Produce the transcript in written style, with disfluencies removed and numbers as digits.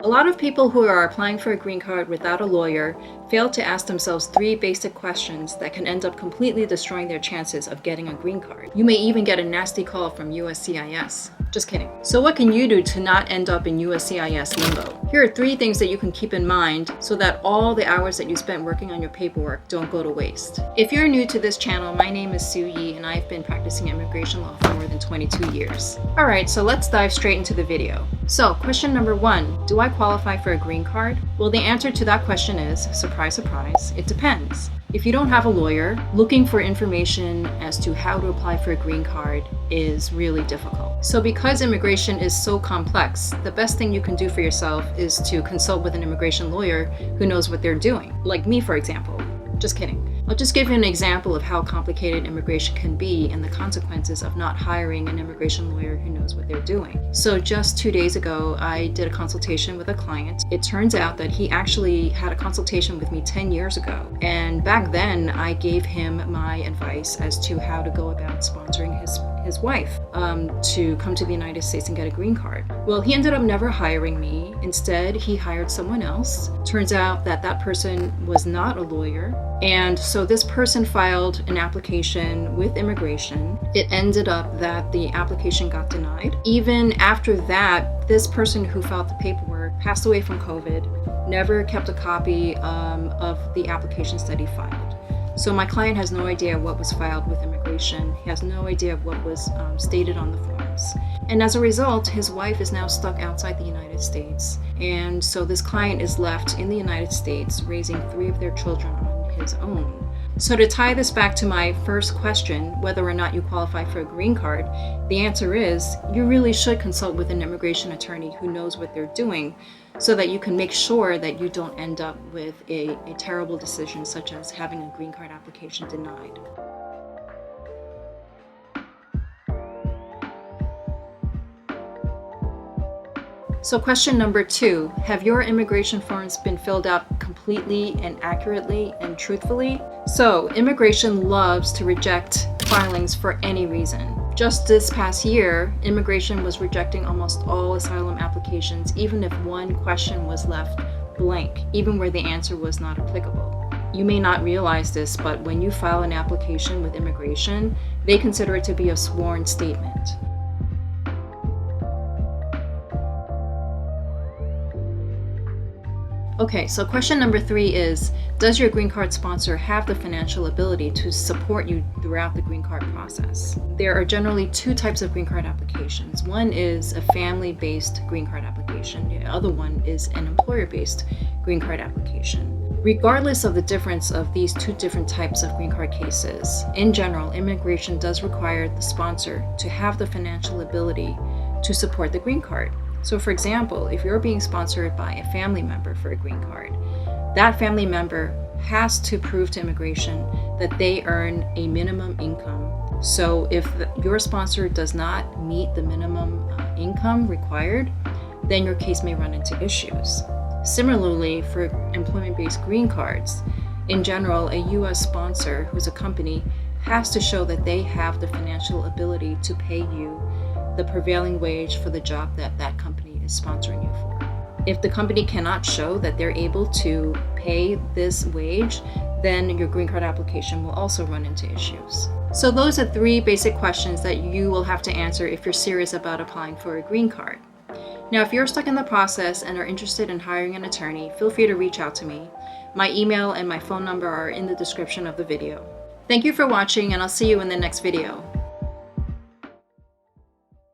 A lot of people who are applying for a green card without a lawyer fail to ask themselves 3 basic questions that can end up completely destroying their chances of getting a green card. You may even get a nasty call from USCIS. Just kidding. So what can you do to not end up in USCIS limbo? Here are 3 things that you can keep in mind so that all the hours that you spent working on your paperwork don't go to waste. If you're new to this channel, my name is Sue Yi and I've been practicing immigration law for more than 22 years. Alright, so let's dive straight into the video. So, question number 1, do I qualify for a green card? Well, the answer to that question is, surprise, surprise, it depends. If you don't have a lawyer, looking for information as to how to apply for a green card is really difficult. So because immigration is so complex, the best thing you can do for yourself is to consult with an immigration lawyer who knows what they're doing. Like me, for example. Just kidding. I'll just give you an example of how complicated immigration can be and the consequences of not hiring an immigration lawyer who knows what they're doing. So just 2 days ago, I did a consultation with a client. It turns out that he actually had a consultation with me 10 years ago. And back then, I gave him my advice as to how to go about sponsoring his wife to come to the United States and get a green card. Well, he ended up never hiring me. Instead, he hired someone else. Turns out that that person was not a lawyer. And so this person filed an application with immigration. It ended up that the application got denied. Even after that, this person who filed the paperwork passed away from COVID, never kept a copy of the applications that he filed. So my client has no idea what was filed with immigration. He has no idea of what was stated on the forms. And as a result, his wife is now stuck outside the United States. And so this client is left in the United States raising 3 of their children on his own. So to tie this back to my first question, whether or not you qualify for a green card, the answer is you really should consult with an immigration attorney who knows what they're doing so that you can make sure that you don't end up with a terrible decision such as having a green card application denied. So question number 2, have your immigration forms been filled out completely and accurately and truthfully? So immigration loves to reject filings for any reason. Just this past year, immigration was rejecting almost all asylum applications, even if one question was left blank, even where the answer was not applicable. You may not realize this, but when you file an application with immigration, they consider it to be a sworn statement. Okay, so question number 3 is, does your green card sponsor have the financial ability to support you throughout the green card process? There are generally 2 types of green card applications. One is a family-based green card application. The other one is an employer-based green card application. Regardless of the difference of these 2 different types of green card cases, in general, immigration does require the sponsor to have the financial ability to support the green card. So for example, if you're being sponsored by a family member for a green card, that family member has to prove to immigration that they earn a minimum income. So if your sponsor does not meet the minimum income required, then your case may run into issues. Similarly, for employment-based green cards, in general, a U.S. sponsor who's a company has to show that they have the financial ability to pay you the prevailing wage for the job that that company is sponsoring you for. If the company cannot show that they're able to pay this wage, then your green card application will also run into issues. So those are 3 basic questions that you will have to answer if you're serious about applying for a green card. Now, if you're stuck in the process and are interested in hiring an attorney, feel free to reach out to me. My email and my phone number are in the description of the video. Thank you for watching, and I'll see you in the next video.